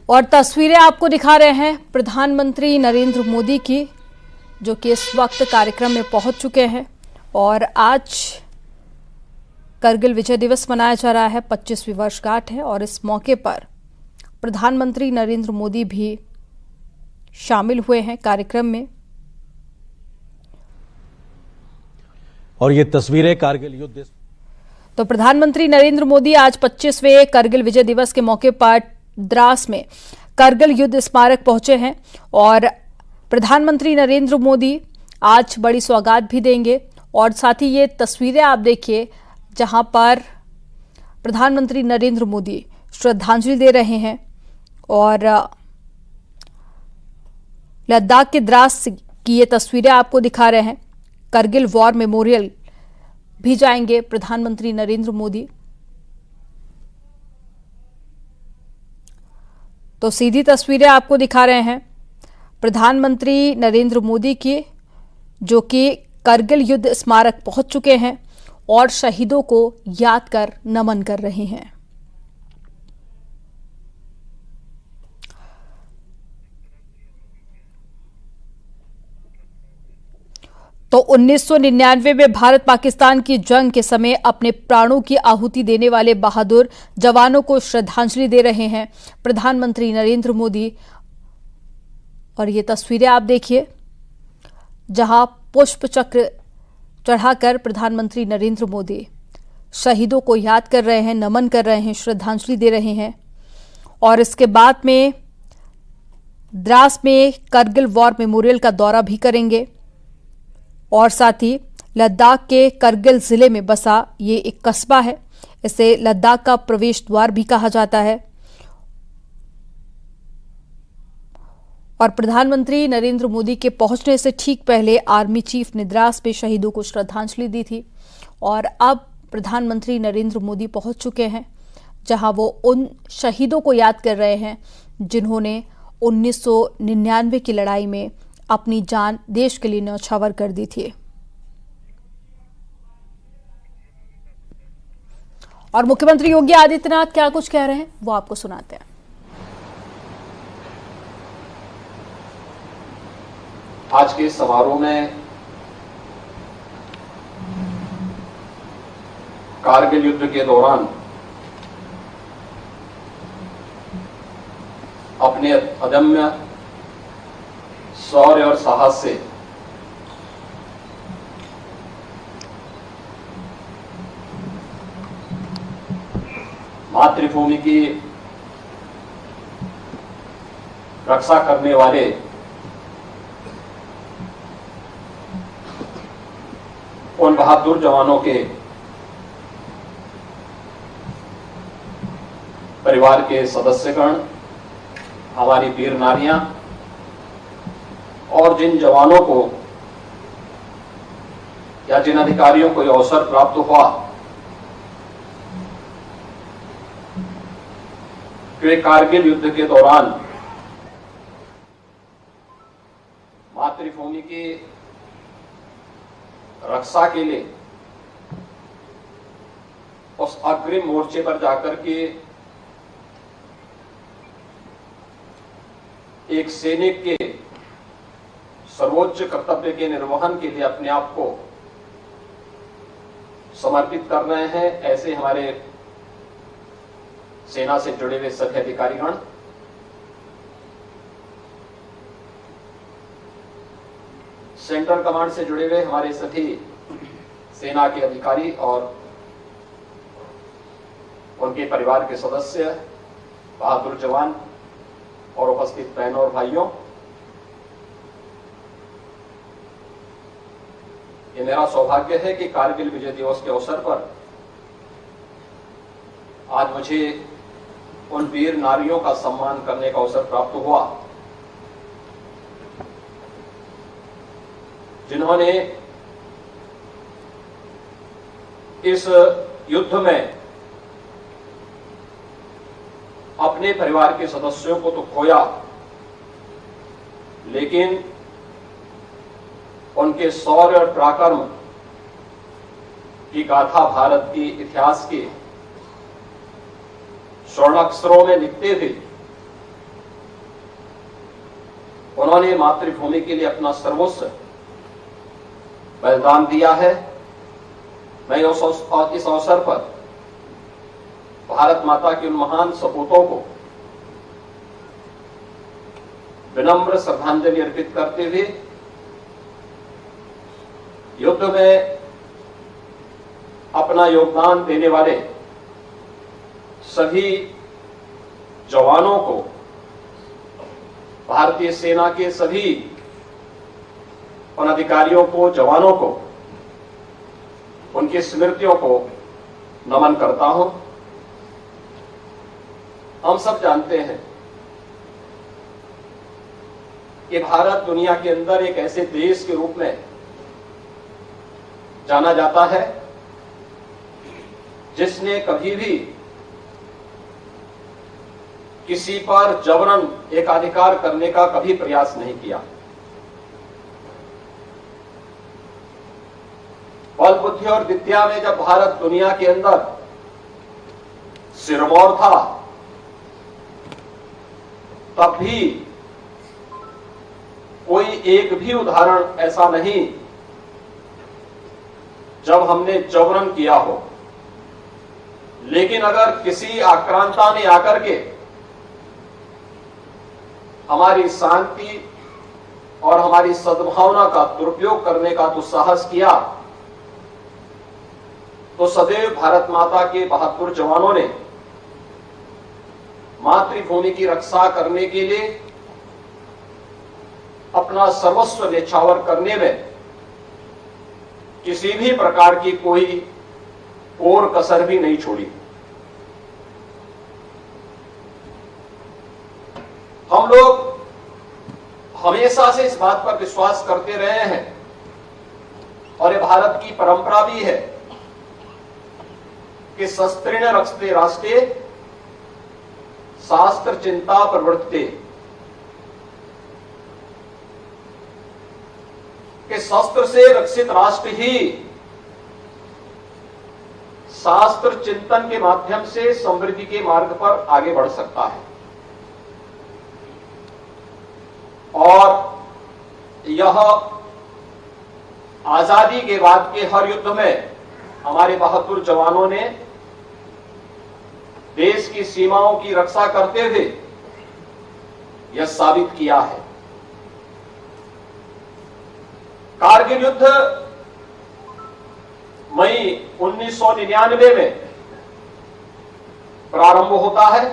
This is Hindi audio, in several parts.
और तस्वीरें आपको दिखा रहे हैं प्रधानमंत्री नरेंद्र मोदी की, जो कि इस वक्त कार्यक्रम में पहुंच चुके हैं। और आज करगिल विजय दिवस मनाया जा रहा है, 25वीं वर्षगांठ है और इस मौके पर प्रधानमंत्री नरेंद्र मोदी भी शामिल हुए हैं कार्यक्रम में। और ये तस्वीरें कारगिल युद्ध। तो प्रधानमंत्री नरेंद्र मोदी आज 25वें करगिल विजय दिवस के मौके पर द्रास में करगिल युद्ध स्मारक पहुंचे हैं और प्रधानमंत्री नरेंद्र मोदी आज बड़ी सौगात भी देंगे। और साथ ही ये तस्वीरें आप देखिए जहां पर प्रधानमंत्री नरेंद्र मोदी श्रद्धांजलि दे रहे हैं और लद्दाख के द्रास की ये तस्वीरें आपको दिखा रहे हैं। करगिल वॉर मेमोरियल भी जाएंगे प्रधानमंत्री नरेंद्र मोदी। तो सीधी तस्वीरें आपको दिखा रहे हैं प्रधानमंत्री नरेंद्र मोदी की, जो कि करगिल युद्ध स्मारक पहुंच चुके हैं और शहीदों को याद कर नमन कर रहे हैं। तो 1999 में भारत पाकिस्तान की जंग के समय अपने प्राणों की आहुति देने वाले बहादुर जवानों को श्रद्धांजलि दे रहे हैं प्रधानमंत्री नरेंद्र मोदी। और ये तस्वीरें आप देखिए जहां पुष्प चक्र चढ़ाकर प्रधानमंत्री नरेंद्र मोदी शहीदों को याद कर रहे हैं, नमन कर रहे हैं, श्रद्धांजलि दे रहे हैं। और इसके बाद में द्रास में करगिल वॉर मेमोरियल का दौरा भी करेंगे और साथ ही लद्दाख के करगिल जिले में बसा ये एक कस्बा है, इसे लद्दाख का प्रवेश द्वार भी कहा जाता है। और प्रधानमंत्री नरेंद्र मोदी के पहुंचने से ठीक पहले आर्मी चीफ ने द्रास में शहीदों को श्रद्धांजलि दी थी और अब प्रधानमंत्री नरेंद्र मोदी पहुंच चुके हैं जहां वो उन शहीदों को याद कर रहे हैं जिन्होंने 1999 की लड़ाई में अपनी जान देश के लिए न्यौछावर कर दी थी। और मुख्यमंत्री योगी आदित्यनाथ क्या कुछ कह रहे हैं वो आपको सुनाते हैं। आज के समारोह में कारगिल युद्ध के दौरान अपने अदम्य शौर्य और साहस से मातृभूमि की रक्षा करने वाले उन बहादुर जवानों के परिवार के सदस्यगण, हमारी वीर नारियां और जिन जवानों को या जिन अधिकारियों को यह अवसर प्राप्त हुआ कि वे कारगिल युद्ध के दौरान मातृभूमि की रक्षा के लिए उस अग्रिम मोर्चे पर जाकर के एक सैनिक के सर्वोच्च कर्तव्य के निर्वहन के लिए अपने आप को समर्पित कर रहे हैं, ऐसे हमारे सेना से जुड़े हुए सभी अधिकारीगण, सेंट्रल कमांड से जुड़े हुए हमारे सभी सेना के अधिकारी और उनके परिवार के सदस्य, बहादुर जवान और उपस्थित बहनों और भाइयों, ये मेरा सौभाग्य है कि कारगिल विजय दिवस के अवसर पर आज मुझे उन वीर नारियों का सम्मान करने का अवसर प्राप्त हुआ जिन्होंने इस युद्ध में अपने परिवार के सदस्यों को तो खोया, लेकिन उनके शौर्य और पराक्रम की गाथा भारत की इतिहास के स्वर्णाक्षरों में लिखते हुए जिन्होंने मातृभूमि के लिए अपना सर्वस्व बलिदान दिया है, मैं इस अवसर पर भारत माता के उन महान सपूतों को विनम्र श्रद्धांजलि अर्पित करते हुए युद्ध में अपना योगदान देने वाले सभी जवानों को, भारतीय सेना के सभी उन अधिकारियों को, जवानों को, उनकी स्मृतियों को नमन करता हूं। हम सब जानते हैं कि भारत दुनिया के अंदर एक ऐसे देश के रूप में जाना जाता है जिसने कभी भी किसी पर जबरन एकाधिकार करने का कभी प्रयास नहीं किया। बल, बुद्धि और विद्या में जब भारत दुनिया के अंदर सिरमौर था, तब भी कोई एक भी उदाहरण ऐसा नहीं जब हमने जबरन किया हो। लेकिन अगर किसी आक्रांता ने आकर के हमारी शांति और हमारी सद्भावना का दुरुपयोग करने का दुस्साहस किया, तो सदैव भारत माता के बहादुर जवानों ने मातृभूमि की रक्षा करने के लिए अपना सर्वस्व न्यौछावर करने में किसी भी प्रकार की कोई और कसर भी नहीं छोड़ी। हम लोग हमेशा से इस बात पर विश्वास करते रहे हैं और ये भारत की परंपरा भी है कि शस्त्रेण रक्षते राष्ट्रे शास्त्र चिंता प्रवर्तते, कि शस्त्र से रक्षित राष्ट्र ही शास्त्र चिंतन के माध्यम से समृद्धि के मार्ग पर आगे बढ़ सकता है। और यह आजादी के बाद के हर युद्ध में हमारे बहादुर जवानों ने देश की सीमाओं की रक्षा करते हुए यह साबित किया है। कारगिल युद्ध मई 1999 में प्रारंभ होता है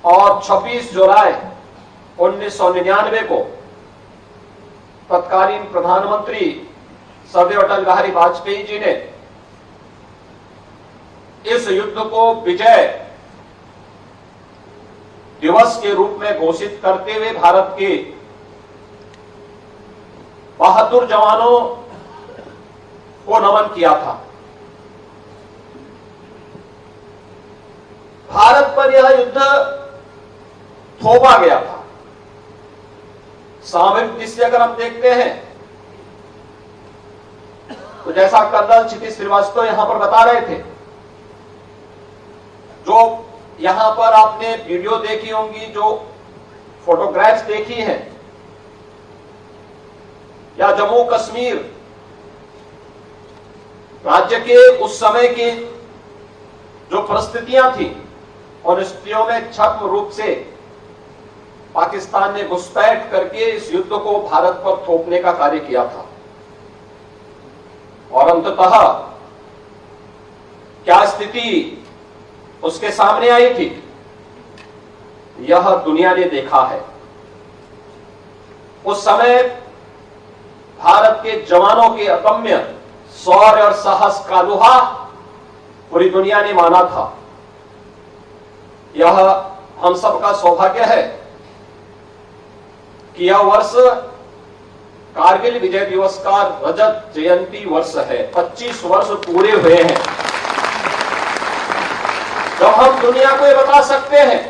और 26 जुलाई 1999 को तत्कालीन प्रधानमंत्री सदैव अटल बिहारी वाजपेयी जी ने इस युद्ध को विजय दिवस के रूप में घोषित करते हुए भारत के बहादुर जवानों को नमन किया था। भारत पर यह युद्ध थोपा गया था। सामरिक दृष्टि से अगर हम देखते हैं तो जैसा कर्नल क्षितिज श्रीवास्तव यहां पर बता रहे थे, जो यहां पर आपने वीडियो देखी होंगी, जो फोटोग्राफ्स देखी हैं, या जम्मू कश्मीर राज्य के उस समय की जो परिस्थितियां थी, उन स्थितियों में छद्म रूप से पाकिस्तान ने घुसपैठ करके इस युद्ध को भारत पर थोपने का कार्य किया था। और अंततः क्या स्थिति उसके सामने आई थी, यह दुनिया ने देखा है। उस समय भारत के जवानों के अदम्य शौर्य और साहस का लोहा पूरी दुनिया ने माना था। यह हम सबका सौभाग्य है कि यह वर्ष कारगिल विजय दिवस का रजत जयंती वर्ष है। 25 वर्ष पूरे हुए हैं जब हम दुनिया को यह बता सकते हैं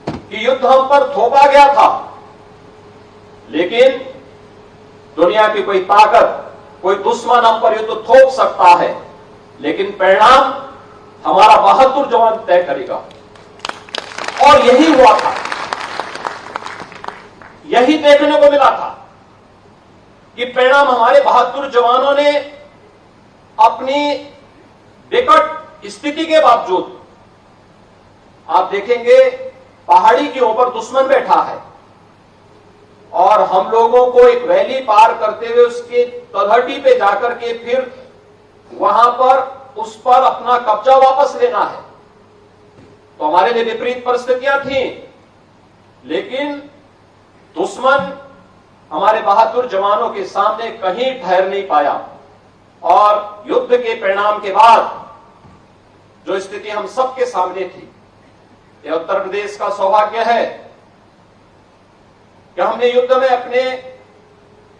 कि युद्ध हम पर थोपा गया था, लेकिन दुनिया की कोई ताकत, कोई दुश्मन हम पर युद्ध थोप सकता है, लेकिन परिणाम हमारा बहादुर जवान तय करेगा। और यही हुआ था, यही देखने को मिला था कि परिणाम हमारे बहादुर जवानों ने अपनी विकट स्थिति के बावजूद, आप देखेंगे पहाड़ी के ऊपर दुश्मन बैठा है और हम लोगों को एक वैली पार करते हुए उसके तलहटी पे जाकर के फिर वहां पर उस पर अपना कब्जा वापस लेना है। तो हमारे लिए विपरीत परिस्थितियां थी, लेकिन दुश्मन हमारे बहादुर जवानों के सामने कहीं ठहर नहीं पाया और युद्ध के परिणाम के बाद जो स्थिति हम सबके सामने थी, यह उत्तर प्रदेश का सौभाग्य है कि हमने युद्ध में अपने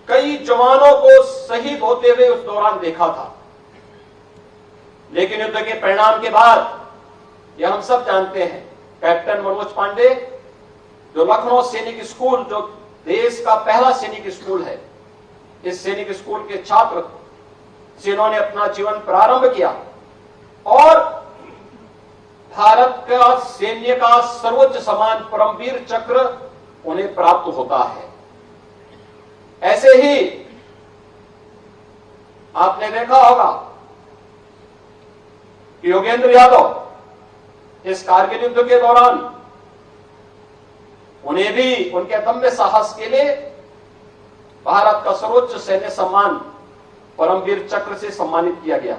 कई जवानों को शहीद होते हुए उस दौरान देखा था। लेकिन युद्ध के परिणाम के बाद यह हम सब जानते हैं, कैप्टन मनोज पांडे जो लखनऊ सैनिक स्कूल, जो देश का पहला सैनिक स्कूल है, इस सैनिक स्कूल के छात्र जिन्होंने अपना जीवन प्रारंभ किया और भारत का सैन्य का सर्वोच्च सम्मान परमवीर चक्र उन्हें प्राप्त होता है। ऐसे ही आपने देखा होगा कि योगेंद्र यादव इस कारगिल युद्ध के दौरान उन्हें भी उनके अदम्य साहस के लिए भारत का सर्वोच्च सैन्य सम्मान परमवीर चक्र से सम्मानित किया गया।